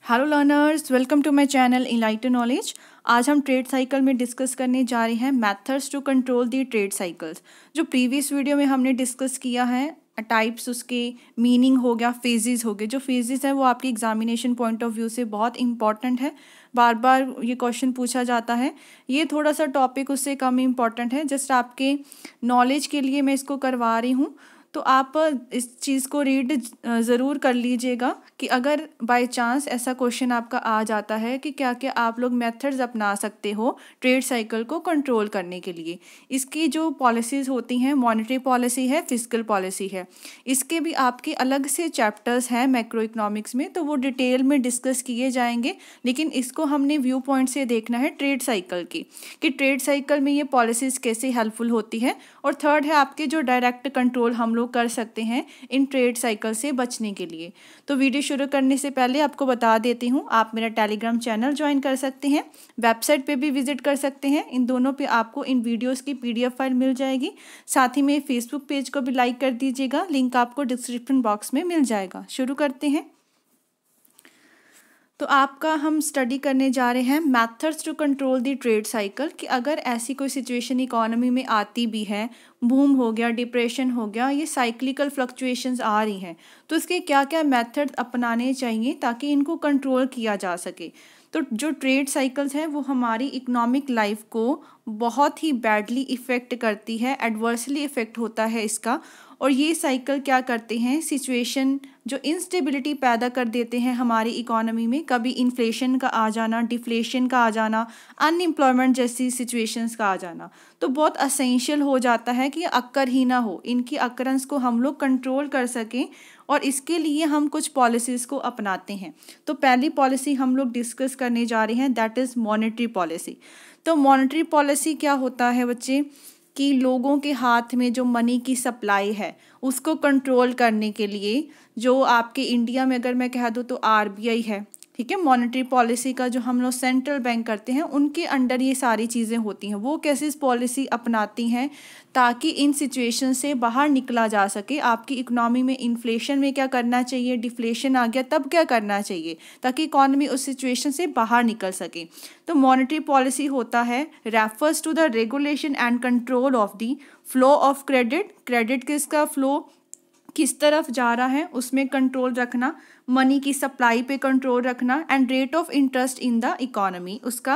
Hello learners, welcome to my channel enlighten knowledge. आज हम trade cycle में discuss करने जा रहे हैं methods to control the trade cycles. जो प्रीवियस वीडियो में हमने डिस्कस किया है टाइप्स, उसके मीनिंग हो गया, फेजेस हो गए। जो फेजेस है वो आपकी एग्जामिनेशन पॉइंट ऑफ व्यू से बहुत इंपॉर्टेंट है, बार बार ये क्वेश्चन पूछा जाता है। ये थोड़ा सा टॉपिक उससे कम इम्पॉर्टेंट है, जस्ट आपके नॉलेज के लिए मैं इसको करवा रही हूँ। तो आप इस चीज़ को रीड ज़रूर कर लीजिएगा कि अगर बाय चांस ऐसा क्वेश्चन आपका आ जाता है कि क्या क्या आप लोग मेथड्स अपना सकते हो ट्रेड साइकिल को कंट्रोल करने के लिए। इसकी जो पॉलिसीज़ होती हैं, मॉनेटरी पॉलिसी है, फिस्कल पॉलिसी है, इसके भी आपके अलग से चैप्टर्स हैं मैक्रो इकोनॉमिक्स में, तो वो डिटेल में डिस्कस किए जाएंगे। लेकिन इसको हमने व्यू पॉइंट से देखना है ट्रेड साइकिल की, कि ट्रेड साइकिल में ये पॉलिसीज़ कैसे हेल्पफुल होती है। और थर्ड है आपके जो डायरेक्ट कंट्रोल हम लोग कर सकते हैं इन ट्रेड साइकिल से बचने के लिए। तो वीडियो शुरू करने से पहले आपको बता देती हूँ, आप मेरा टेलीग्राम चैनल ज्वाइन कर सकते हैं, वेबसाइट पे भी विजिट कर सकते हैं। इन दोनों पे आपको इन वीडियोस की PDF फाइल मिल जाएगी। साथ ही में फेसबुक पेज को भी लाइक कर दीजिएगा, लिंक आपको डिस्क्रिप्शन बॉक्स में मिल जाएगा। शुरू करते हैं। तो आपका हम स्टडी करने जा रहे हैं methods to control the trade cycle, कि अगर ऐसी कोई सिचुएशन इकोनॉमी में आती भी है, बूम हो गया, डिप्रेशन हो गया, ये साइक्लिकल फ्लक्चुएशंस आ रही हैं, तो इसके क्या क्या मेथड अपनाने चाहिए ताकि इनको कंट्रोल किया जा सके। तो जो ट्रेड साइकिल्स हैं वो हमारी इकोनॉमिक लाइफ को बहुत ही बैडली इफ़ेक्ट करती है, एडवर्सली इफ़ेक्ट होता है इसका। और ये साइकिल क्या करते हैं, सिचुएशन जो इंस्टेबिलिटी पैदा कर देते हैं हमारी इकोनॉमी में, कभी इन्फ्लेशन का आ जाना, डिफ्लेशन का आ जाना, अनएम्प्लॉयमेंट जैसी सिचुएशंस का आ जाना। तो बहुत असेंशियल हो जाता है कि अक्कर ही ना हो, इनकी अक्रेंस को हम लोग कंट्रोल कर सकें, और इसके लिए हम कुछ पॉलिसीज़ को अपनाते हैं। तो पहली पॉलिसी हम लोग डिस्कस करने जा रहे हैं, दैट इज़ मॉनेटरी पॉलिसी। तो मॉनेटरी पॉलिसी क्या होता है बच्चे, कि लोगों के हाथ में जो मनी की सप्लाई है उसको कंट्रोल करने के लिए, जो आपके इंडिया में अगर मैं कह दूँ तो RBI है, ठीक है। मॉनेटरी पॉलिसी का जो हम लोग सेंट्रल बैंक करते हैं, उनके अंडर ये सारी चीज़ें होती हैं। वो कैसे इस पॉलिसी अपनाती हैं ताकि इन सिचुएशन से बाहर निकला जा सके। आपकी इकोनॉमी में इन्फ्लेशन में क्या करना चाहिए, डिफ्लेशन आ गया तब क्या करना चाहिए, ताकि इकोनॉमी उस सिचुएशन से बाहर निकल सके। तो मॉनेटरी पॉलिसी होता है, refers to the regulation and control of the flow of credit. Credit किसका फ्लो किस तरफ जा रहा है उसमें कंट्रोल रखना, मनी की सप्लाई पे कंट्रोल रखना, and rate of interest in the economy, उसका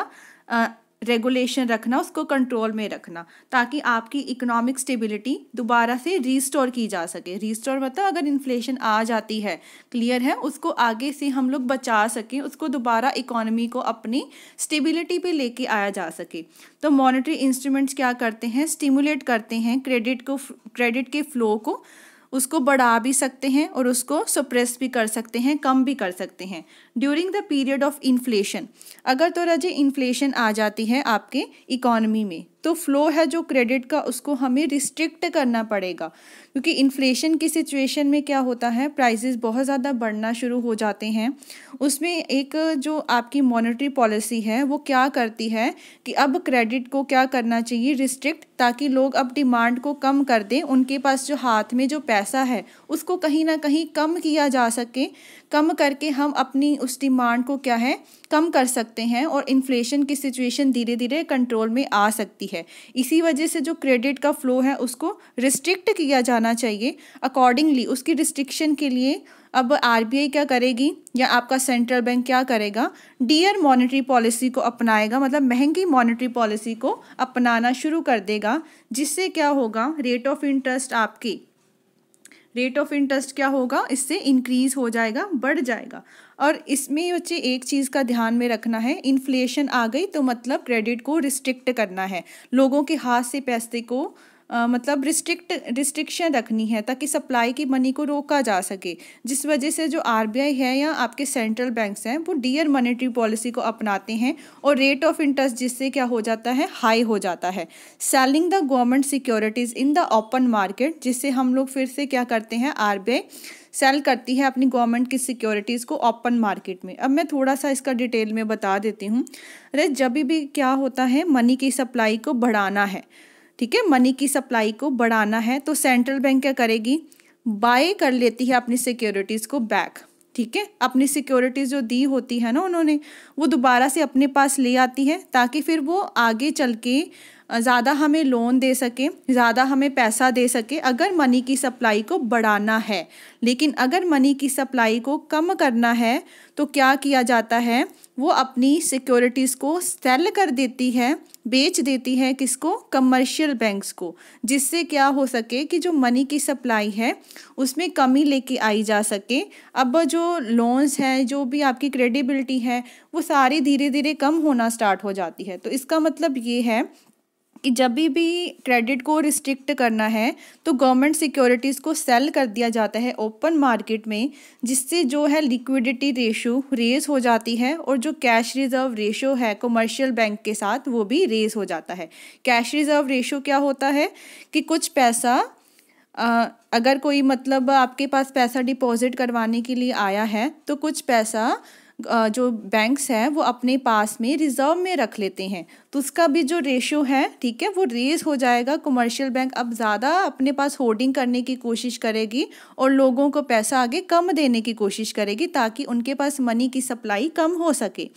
रेगुलेशन रखना, उसको कंट्रोल में रखना, ताकि आपकी इकोनॉमिक स्टेबिलिटी दोबारा से रीस्टोर की जा सके। रीस्टोर मतलब अगर इन्फ्लेशन आ जाती है, क्लियर है, उसको आगे से हम लोग बचा सकें, उसको दोबारा इकोनॉमी को अपनी स्टेबिलिटी पे लेके आया जा सके। तो मॉनेटरी इंस्ट्रूमेंट्स क्या करते हैं, स्टिमुलेट करते हैं क्रेडिट के फ्लो को, उसको बढ़ा भी सकते हैं और उसको सप्रेस भी कर सकते हैं, कम भी कर सकते हैं। During the period of inflation, अगर तो राजे इन्फ्लेशन आ जाती है आपके इकोनॉमी में, तो फ्लो है जो क्रेडिट का, उसको हमें रिस्ट्रिक्ट करना पड़ेगा। क्योंकि इन्फ्लेशन की सिचुएशन में क्या होता है, प्राइसेस बहुत ज़्यादा बढ़ना शुरू हो जाते हैं। उसमें एक जो आपकी मॉनेटरी पॉलिसी है वो क्या करती है कि अब क्रेडिट को क्या करना चाहिए, रिस्ट्रिक्ट, ताकि लोग अब डिमांड को कम कर दें, उनके पास जो हाथ में जो पैसा है उसको कहीं ना कहीं कम किया जा सके। कम करके हम अपनी उस डिमांड को क्या है, कम कर सकते हैं, और इन्फ्लेशन की सिचुएशन धीरे धीरे कंट्रोल में आ सकती है। इसी वजह से जो क्रेडिट का फ्लो है उसको रिस्ट्रिक्ट किया जाना चाहिए। अकॉर्डिंगली उसकी रिस्ट्रिक्शन के लिए अब RBI क्या करेगी, या आपका सेंट्रल बैंक क्या करेगा, डियर मॉनेटरी पॉलिसी को अपनाएगा, मतलब महंगी मॉनेटरी पॉलिसी को अपनाना शुरू कर देगा। जिससे क्या होगा, रेट ऑफ इंटरेस्ट क्या होगा, इससे इंक्रीज हो जाएगा, बढ़ जाएगा। और इसमें बच्चे एक चीज़ का ध्यान में रखना है, इन्फ्लेशन आ गई तो मतलब क्रेडिट को रिस्ट्रिक्ट करना है, लोगों के हाथ से पैसे को मतलब रिस्ट्रिक्शन रखनी है, ताकि सप्लाई की मनी को रोका जा सके। जिस वजह से जो RBI है या आपके सेंट्रल बैंक्स हैं वो डियर मॉनेटरी पॉलिसी को अपनाते हैं, और रेट ऑफ इंटरेस्ट जिससे क्या हो जाता है, हाई हो जाता है। Selling the government securities in the open market, जिससे हम लोग फिर से क्या करते हैं, RBI सेल करती है अपनी गवर्नमेंट की सिक्योरिटीज़ को ओपन मार्केट में। अब मैं थोड़ा सा इसका डिटेल में बता देती हूँ। अरे जब भी क्या होता है, मनी की सप्लाई को बढ़ाना है, ठीक है, मनी की सप्लाई को बढ़ाना है, तो सेंट्रल बैंक क्या करेगी, बाय कर लेती है अपनी सिक्योरिटीज़ को बैक। ठीक है, अपनी सिक्योरिटीज़ जो दी होती है ना उन्होंने, वो दोबारा से अपने पास ले आती है ताकि फिर वो आगे चल के ज़्यादा हमें लोन दे सके, ज़्यादा हमें पैसा दे सके अगर मनी की सप्लाई को बढ़ाना है। लेकिन अगर मनी की सप्लाई को कम करना है तो क्या किया जाता है, वो अपनी सिक्योरिटीज़ को सेल कर देती है, बेच देती है, किसको, कमर्शियल बैंक्स को, जिससे क्या हो सके कि जो मनी की सप्लाई है उसमें कमी लेके आई जा सके। अब जो लोन्स हैं, जो भी आपकी क्रेडिबिलिटी है, वो सारी धीरे धीरे कम होना स्टार्ट हो जाती है। तो इसका मतलब ये है कि जब भी क्रेडिट को रिस्ट्रिक्ट करना है तो गवर्नमेंट सिक्योरिटीज़ को सेल कर दिया जाता है ओपन मार्केट में, जिससे जो है लिक्विडिटी रेशो रेज हो जाती है और जो कैश रिजर्व रेशो है कमर्शियल बैंक के साथ वो भी रेज हो जाता है। कैश रिजर्व रेशो क्या होता है कि कुछ पैसा अगर कोई मतलब आपके पास पैसा डिपॉजिट करवाने के लिए आया है तो कुछ पैसा जो बैंक्स हैं वो अपने पास में रिजर्व में रख लेते हैं, तो उसका भी जो रेशो है, ठीक है, वो रेज हो जाएगा। कमर्शियल बैंक अब ज़्यादा अपने पास होर्डिंग करने की कोशिश करेगी और लोगों को पैसा आगे कम देने की कोशिश करेगी ताकि उनके पास मनी की सप्लाई कम हो सके।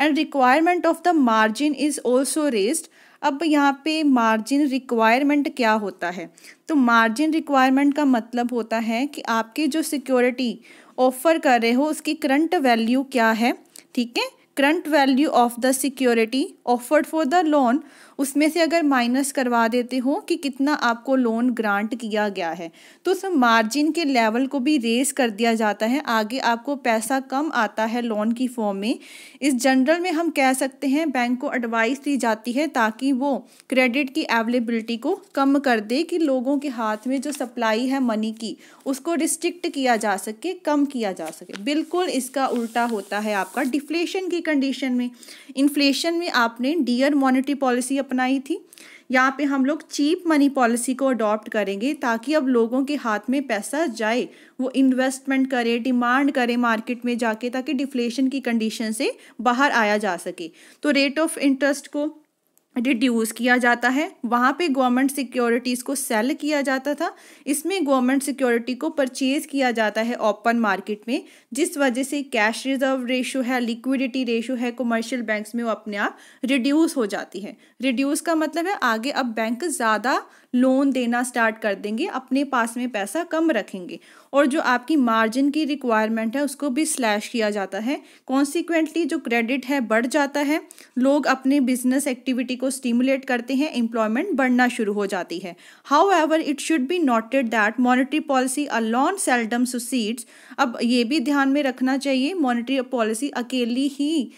And requirement of the margin is also raised. अब यहाँ पे मार्जिन रिक्वायरमेंट क्या होता है, तो मार्जिन रिक्वायरमेंट का मतलब होता है कि आपकी जो सिक्योरिटी ऑफर कर रहे हो उसकी करंट वैल्यू क्या है, ठीक है, current value of the security offered for the loan, उसमें से अगर माइनस करवा देते हो कि कितना आपको लोन ग्रांट किया गया है तो उस मार्जिन के लेवल को भी रेस कर दिया जाता है। आगे आपको पैसा कम आता है लोन की फॉर्म में। इस जनरल में हम कह सकते हैं बैंक को एडवाइस दी जाती है ताकि वो क्रेडिट की अवेलेबिलिटी को कम कर दे कि लोगों के हाथ में जो सप्लाई है मनी की उसको रिस्ट्रिक्ट किया जा सके, कम किया जा सके। बिल्कुल इसका उल्टा होता है आपका डिफ्लेशन की कंडीशन में। इन्फ्लेशन में आपने डियर मॉनेटरी पॉलिसी अपनाई थी, यहाँ पे हम लोग चीप मनी पॉलिसी को अडॉप्ट करेंगे ताकि अब लोगों के हाथ में पैसा जाए, वो इन्वेस्टमेंट करे, डिमांड करे मार्केट में जाके, ताकि डिफ्लेशन की कंडीशन से बाहर आया जा सके। तो रेट ऑफ इंटरेस्ट को रिड्यूस किया जाता है, वहाँ पे गवर्नमेंट सिक्योरिटीज़ को सेल किया जाता था, इसमें गवर्नमेंट सिक्योरिटी को परचेज किया जाता है ओपन मार्केट में, जिस वजह से कैश रिजर्व रेशो है, लिक्विडिटी रेशो है कमर्शियल बैंक्स में वो अपने आप रिड्यूस हो जाती है। रिड्यूस का मतलब है आगे अब बैंक ज़्यादा लोन देना स्टार्ट कर देंगे, अपने पास में पैसा कम रखेंगे और जो आपकी मार्जिन की रिक्वायरमेंट है उसको भी स्लैश किया जाता है। कॉन्सिक्वेंटली जो क्रेडिट है बढ़ जाता है, लोग अपने बिजनेस एक्टिविटी को स्टिमुलेट करते हैं, एम्प्लॉयमेंट बढ़ना शुरू हो जाती है। However it should be noted that monetary policy alone seldom succeeds. अब ये भी ध्यान में रखना चाहिए, मॉनेटरी पॉलिसी अकेली ही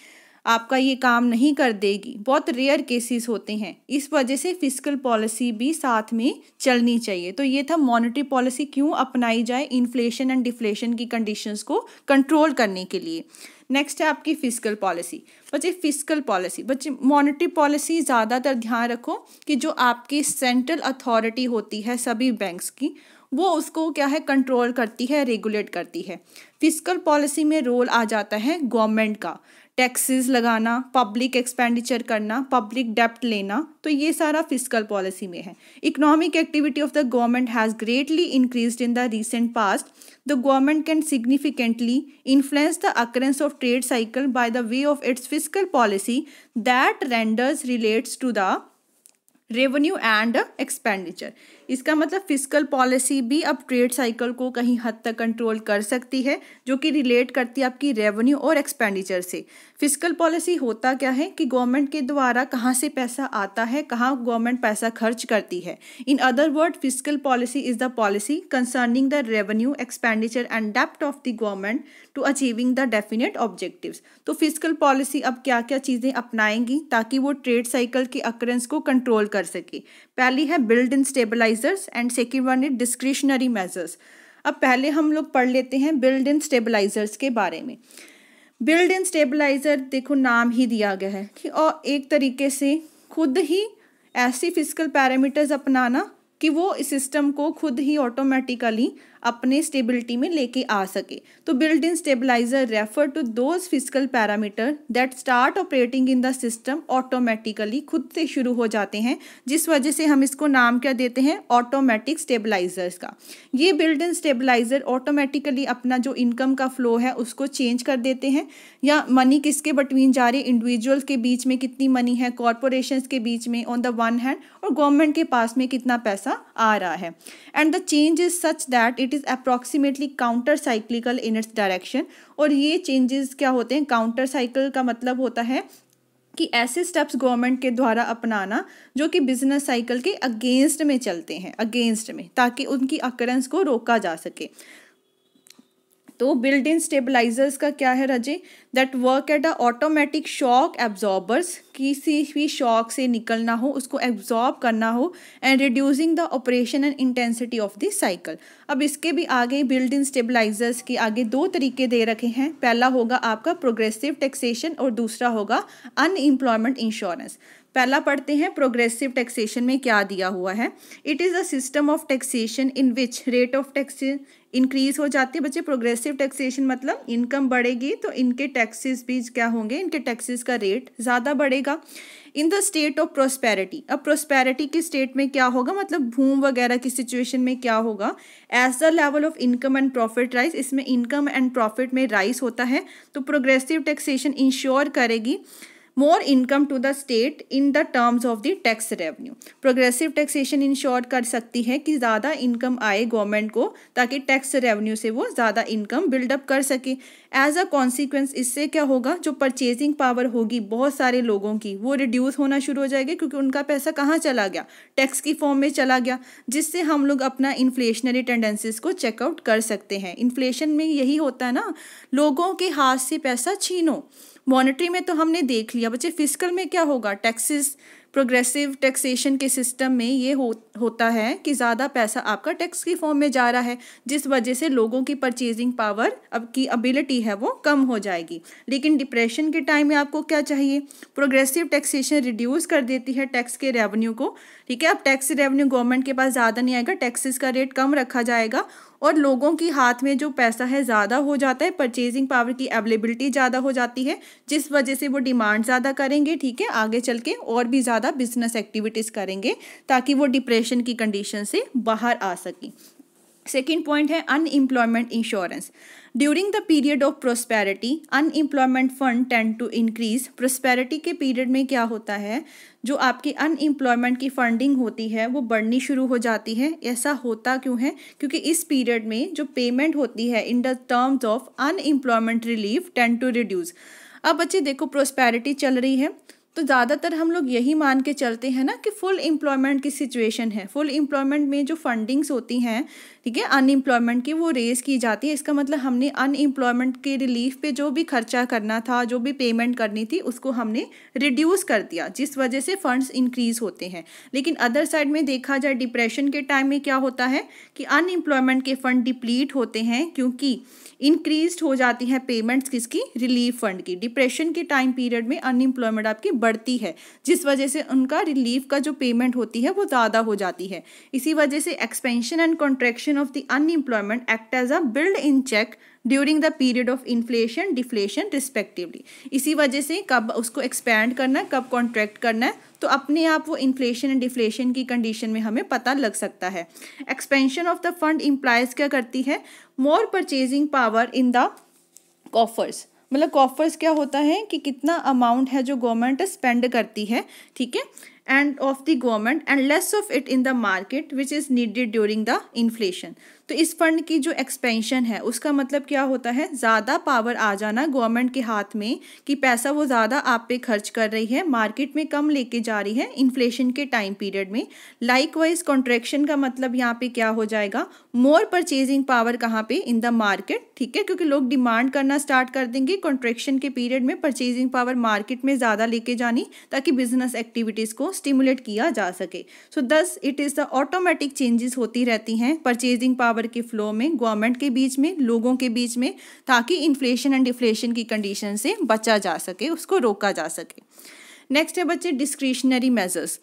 आपका ये काम नहीं कर देगी, बहुत रेयर केसेस होते हैं, इस वजह से फिस्कल पॉलिसी भी साथ में चलनी चाहिए। तो ये था मॉनेटरी पॉलिसी क्यों अपनाई जाए इन्फ्लेशन एंड डिफ्लेशन की कंडीशंस को कंट्रोल करने के लिए। नेक्स्ट है आपकी फिस्कल पॉलिसी। बच्चे फिस्कल पॉलिसी, बच्चे मॉनेटरी पॉलिसी ज़्यादातर ध्यान रखो कि जो आपकी सेंट्रल अथॉरिटी होती है सभी बैंक्स की, वो उसको क्या है कंट्रोल करती है, रेगुलेट करती है। फिस्कल पॉलिसी में रोल आ जाता है गवर्नमेंट का, टैक्सेस लगाना, पब्लिक एक्सपेंडिचर करना, पब्लिक डेप्ट लेना, तो ये सारा फिस्कल पॉलिसी में है। Economic activity of the government has greatly increased in the recent past. The government can significantly influence the occurrence of trade cycle by the way of its fiscal policy that renders relates to the revenue and expenditure. इसका मतलब fiscal policy भी अब trade cycle को कहीं हद तक control कर सकती है, जो कि रिलेट करती है आपकी रेवेन्यू और एक्सपेंडिचर से। फिस्कल पॉलिसी होता क्या है कि गवर्नमेंट के द्वारा कहाँ से पैसा आता है, कहाँ गवर्नमेंट पैसा खर्च करती है। In other word, fiscal policy is the policy concerning the revenue, expenditure and डेप्ट of the government to achieving the definite objectives. तो फिस्कल पॉलिसी अब क्या क्या चीज़ें अपनाएंगी ताकि वो ट्रेड साइकिल की अकरेंस को कंट्रोल कर सके। पहली है build in stabilisers and second one is discretionary measures. अब पहले हम लोग पढ़ लेते हैं बिल्ड इन स्टेबलाइजर्स के बारे में। बिल्ड इन स्टेबलाइजर देखो नाम ही दिया गया है कि और एक तरीके से खुद ही ऐसी फिस्कल पैरामीटर्स अपनाना कि वो इस सिस्टम को खुद ही ऑटोमेटिकली अपने स्टेबिलिटी में लेके आ सके। तो built in stabiliser refer to those physical parameter that start operating in the system automatically, खुद से शुरू हो जाते हैं, जिस वजह से हम इसको नाम क्या देते हैं, ऑटोमेटिक स्टेबलाइजर्स का। ये बिल्ट इन स्टेबलाइजर ऑटोमेटिकली अपना जो इनकम का फ्लो है उसको चेंज कर देते हैं, या मनी किसके बिटवीन जा रही है, इंडिविजुअल्स के बीच में कितनी मनी है, कॉरपोरेशंस के बीच में ऑन द वन हैंड, और गवर्नमेंट के पास में कितना पैसा आ रहा है। And the change is such that it is approximately counter cyclical in its direction. और ये चेंजेस क्या होते हैं, काउंटर साइकिल का मतलब होता है कि ऐसे स्टेप्स गवर्नमेंट के द्वारा अपनाना जो कि बिजनेस साइकिल के अगेंस्ट में चलते हैं, अगेंस्ट में, ताकि उनकी अकरेंस को रोका जा सके। तो बिल्ट इन स्टेबलाइजर्स का क्या है रजे, that work at a automatic shock absorbers, किसी भी शॉक से निकलना हो, उसको एब्जॉर्ब करना हो, and reducing the operation and intensity of the cycle. अब इसके भी आगे बिल्ट इन स्टेबलाइजर्स के आगे दो तरीके दे रखे हैं, पहला होगा आपका प्रोग्रेसिव टैक्सेशन और दूसरा होगा अनएम्प्लॉयमेंट इंश्योरेंस। पहला पढ़ते हैं प्रोग्रेसिव टैक्सेशन में क्या दिया हुआ है। It is a system of taxation in which rate of tax increase हो जाती है। बच्चे प्रोग्रेसिव टैक्सेशन मतलब इनकम बढ़ेगी तो इनके टैक्सेस भी क्या होंगे, इनके टैक्सेस का रेट ज़्यादा बढ़ेगा। In the state of prosperity, अब प्रोस्पेरिटी की स्टेट में क्या होगा, मतलब भूम वगैरह की सिचुएशन में क्या होगा, as the level of income and profit rise, इसमें इनकम एंड प्रॉफिट में राइज होता है। तो प्रोग्रेसिव टैक्सेशन इंश्योर करेगी more income to the state in the terms of the tax revenue. Progressive taxation ensure कर सकती है कि ज़्यादा इनकम आए गवर्नमेंट को, ताकि टैक्स रेवेन्यू से वो ज़्यादा इनकम बिल्डअप कर सके। एज अ कॉन्सिक्वेंस इससे क्या होगा, जो परचेजिंग पावर होगी बहुत सारे लोगों की वो रिड्यूस होना शुरू हो जाएगी, क्योंकि उनका पैसा कहाँ चला गया, टैक्स की फॉर्म में चला गया, जिससे हम लोग अपना इन्फ्लेशनरी टेंडेंसीज को चेकआउट कर सकते हैं। इन्फ्लेशन में यही होता है ना, लोगों के हाथ से पैसा छीनो। मॉनेटरी में तो हमने देख लिया बच्चे, फिस्कल में क्या होगा, टैक्सेस, प्रोग्रेसिव टैक्सेशन के सिस्टम में ये होता है कि ज़्यादा पैसा आपका टैक्स की फॉर्म में जा रहा है, जिस वजह से लोगों की परचेजिंग पावर अब की एबिलिटी है वो कम हो जाएगी। लेकिन डिप्रेशन के टाइम में आपको क्या चाहिए, प्रोग्रेसिव टैक्सेशन रिड्यूस कर देती है टैक्स के रेवेन्यू को, ठीक है। अब टैक्स रेवेन्यू गवर्नमेंट के पास ज़्यादा नहीं आएगा, टैक्सेस का रेट कम रखा जाएगा, और लोगों की हाथ में जो पैसा है ज़्यादा हो जाता है, परचेजिंग पावर की अवेलेबिलिटी ज़्यादा हो जाती है, जिस वजह से वो डिमांड ज़्यादा करेंगे, ठीक है, आगे चल के और भी ज़्यादा बिजनेस एक्टिविटीज़ करेंगे ताकि वो डिप्रेशन की कंडीशन से बाहर आ सकें। सेकेंड पॉइंट है unemployment insurance. During the period of prosperity unemployment fund tend to increase. Prosperity के पीरियड में क्या होता है, जो आपकी अनएम्प्लॉयमेंट की फंडिंग होती है वो बढ़नी शुरू हो जाती है। ऐसा होता क्यों है, क्योंकि इस पीरियड में जो पेमेंट होती है in the terms of unemployment relief tend to reduce. अब बच्चे देखो, प्रोस्पेरिटी चल रही है तो ज़्यादातर हम लोग यही मान के चलते हैं ना कि फुल एम्प्लॉयमेंट की सिचुएशन है। फुल एम्प्लॉयमेंट में जो फंडिंग्स होती हैं, ठीक है, अनएम्प्लॉयमेंट की वो रेज़ की जाती है। इसका मतलब हमने अनएम्प्लॉयमेंट के रिलीफ पे जो भी खर्चा करना था, जो भी पेमेंट करनी थी, उसको हमने रिड्यूस कर दिया, जिस वजह से फंड्स इंक्रीज होते हैं। लेकिन अदर साइड में देखा जाए, डिप्रेशन के टाइम में क्या होता है कि अनएम्प्लॉयमेंट के फंड डिप्लीट होते हैं, क्योंकि इंक्रीज हो जाती हैं पेमेंट्स किसकी, रिलीफ फंड की। डिप्रेशन के टाइम पीरियड में अनएम्प्लॉयमेंट आपकी बढ़ती है, जिस वजह से उनका रिलीफ का जो पेमेंट होती है वो ज़्यादा हो जाती है। इसी वजह से expansion and contraction of the unemployment act as a build in check during the period of inflation deflation respectively. इसी वजह से कब उसको एक्सपैंड करना है, कब कॉन्ट्रैक्ट करना है, तो अपने आप वो इन्फ्लेशन एंड डिफ्लेशन की कंडीशन में हमें पता लग सकता है। Expansion of the fund implies क्या करती है, more purchasing power in the coffers. मतलब कॉफर्स क्या होता है कि कितना अमाउंट है जो गवर्नमेंट स्पेंड करती है, ठीक है, end of the government and less of it in the market which is needed during the inflation. तो इस फंड की जो एक्सपेंशन है उसका मतलब क्या होता है, ज़्यादा पावर आ जाना गवर्नमेंट के हाथ में कि पैसा वो ज़्यादा आप पे खर्च कर रही है, मार्केट में कम लेके जा रही है इन्फ्लेशन के टाइम पीरियड में। लाइकवाइज कॉन्ट्रैक्शन का मतलब यहाँ पे क्या हो जाएगा, मोर परचेजिंग पावर कहाँ पे, इन द मार्केट, ठीक है, क्योंकि लोग डिमांड करना स्टार्ट कर देंगे। कॉन्ट्रैक्शन के पीरियड में परचेजिंग पावर मार्केट में ज़्यादा लेके जानी, ताकि बिजनेस एक्टिविटीज़ को स्टिमुलेट किया जा सके। So thus it is the automatic changes होती रहती हैं परचेजिंग पावर के फ्लो में, गवर्नमेंट के बीच में, लोगों के बीच में, ताकि इन्फ्लेशन एंड डिफ्लेशन की कंडीशन से बचा जा सके, उसको रोका जा सके। नेक्स्ट है बच्चे discretionary measures.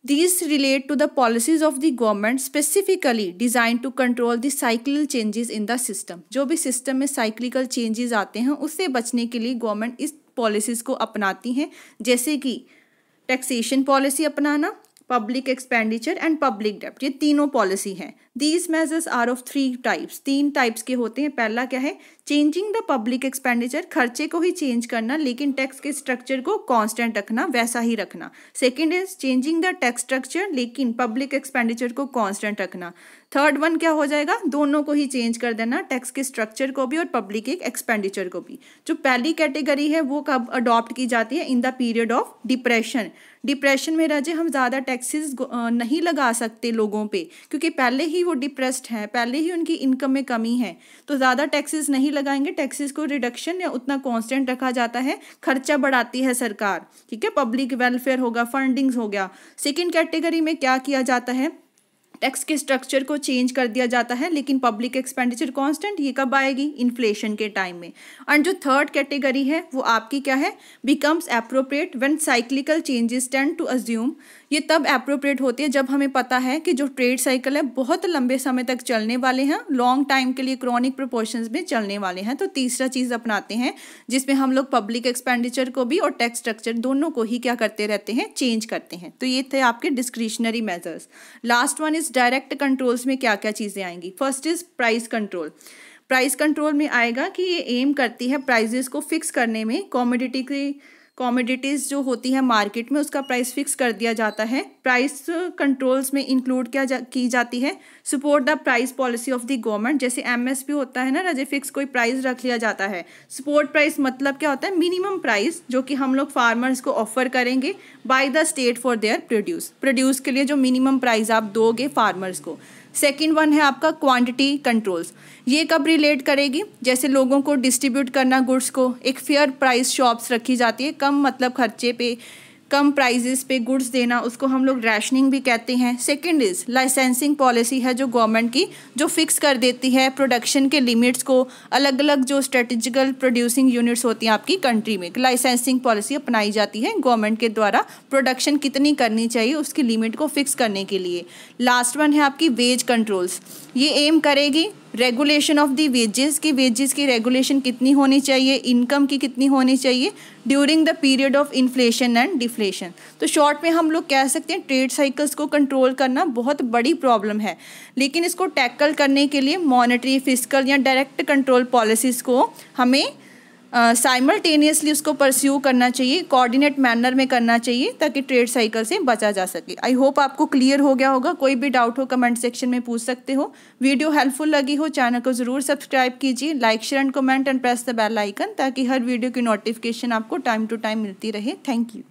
These relate to the policies of the government specifically designed to control the cyclical changes in the system. जो भी सिस्टम में cyclical changes आते हैं उससे बचने के लिए गवर्नमेंट इस पॉलिसीज़ को अपनाती हैं, जैसे कि टैक्सेशन पॉलिसी अपनाना, पब्लिक एक्सपेंडिचर एंड पब्लिक डेप्ट, ये तीनों पॉलिसी हैं। These measures are of 3 types, 3 types के होते हैं। पहला क्या है, चेंजिंग द पब्लिक एक्सपेंडिचर, खर्चे को ही चेंज करना लेकिन टैक्स के स्ट्रक्चर को कांस्टेंट रखना, वैसा ही रखना। Second is changing the tax structure लेकिन पब्लिक एक्सपेंडिचर को कांस्टेंट रखना। थर्ड वन क्या हो जाएगा, दोनों को ही चेंज कर देना, टैक्स के स्ट्रक्चर को भी और पब्लिक एक्सपेंडिचर को भी। जो पहली कैटेगरी है वो कब अडॉप्ट की जाती है, in the period of depression. Depression में राजे हम ज़्यादा टैक्सेस नहीं लगा सकते लोगों पे, क्योंकि पहले ही वो डिप्रेस्ड हैं, पहले ही उनकी इनकम में कमी है, तो ज़्यादा टैक्सेस नहीं लगाएंगे। टैक्सेस को रिडक्शन या उतना कांस्टेंट रखा जाता है, खर्चा बढ़ाती है सरकार, ठीक है, पब्लिक वेलफेयर होगा, फंडिंग्स हो गया। सेकेंड कैटेगरी में क्या किया जाता है, टैक्स के स्ट्रक्चर को चेंज कर दिया जाता है लेकिन पब्लिक एक्सपेंडिचर कांस्टेंट। ये कब आएगी, इन्फ्लेशन के टाइम में। एंड जो थर्ड कैटेगरी है वो आपकी क्या है, becomes appropriate when cyclical changes tend to assume. ये तब एप्रोप्रिएट होती है जब हमें पता है कि जो ट्रेड साइकिल है बहुत लंबे समय तक चलने वाले हैं, लॉन्ग टाइम के लिए क्रॉनिक प्रोपोर्शंस में चलने वाले हैं। तो तीसरा चीज़ अपनाते हैं जिसमें हम लोग पब्लिक एक्सपेंडिचर को भी और टैक्स स्ट्रक्चर दोनों को ही क्या करते रहते हैं, चेंज करते हैं। तो ये थे आपके discretionary measures. Last one is direct controls में क्या क्या चीज़ें आएंगी। First is price control. Price control में आएगा कि ये एम करती है प्राइजेस को फिक्स करने में। कॉमोडिटीज़ जो होती है मार्केट में उसका प्राइस फिक्स कर दिया जाता है। प्राइस कंट्रोल्स में इंक्लूड की जाती है support the price policy of the government. जैसे एमएसपी होता है ना राजे, फिक्स कोई प्राइस रख लिया जाता है। सपोर्ट प्राइस मतलब क्या होता है, मिनिमम प्राइस जो कि हम लोग फार्मर्स को ऑफर करेंगे by the state for their produce के लिए जो मिनिमम प्राइस आप दोगे फार्मर्स को। सेकेंड वन है आपका क्वांटिटी कंट्रोल्स। ये कब रिलेट करेगी, जैसे लोगों को डिस्ट्रीब्यूट करना गुड्स को, एक फेयर प्राइस शॉप्स रखी जाती है, कम मतलब खर्चे पे कम प्राइजेस पे गुड्स देना, उसको हम लोग रैशनिंग भी कहते हैं। सेकंड इज लाइसेंसिंग पॉलिसी है जो गवर्नमेंट की, जो फिक्स कर देती है प्रोडक्शन के लिमिट्स को। अलग अलग जो स्ट्रेटेजिकल प्रोड्यूसिंग यूनिट्स होती हैं आपकी कंट्री में, लाइसेंसिंग पॉलिसी अपनाई जाती है गवर्नमेंट के द्वारा, प्रोडक्शन कितनी करनी चाहिए उसकी लिमिट को फिक्स करने के लिए। लास्ट वन है आपकी वेज कंट्रोल्स। ये एम करेगी रेगुलेशन ऑफ दी वेजेस की रेगुलेशन कितनी होनी चाहिए, इनकम की कितनी होनी चाहिए during the period of inflation and deflation. तो शॉर्ट में हम लोग कह सकते हैं ट्रेड साइकिल्स को कंट्रोल करना बहुत बड़ी प्रॉब्लम है, लेकिन इसको टैकल करने के लिए मॉनेटरी, फिस्कल या डायरेक्ट कंट्रोल पॉलिसीज़ को हमें साइमल्टेनियसली उसको परस्यू करना चाहिए, कोऑर्डिनेट मैनर में करना चाहिए ताकि ट्रेड साइकिल से बचा जा सके। आई होप आपको क्लियर हो गया होगा। कोई भी डाउट हो कमेंट सेक्शन में पूछ सकते हो। वीडियो हेल्पफुल लगी हो चैनल को ज़रूर सब्सक्राइब कीजिए, like share and comment and press the bell icon ताकि हर वीडियो की नोटिफिकेशन आपको टाइम टू टाइम मिलती रहे। Thank you.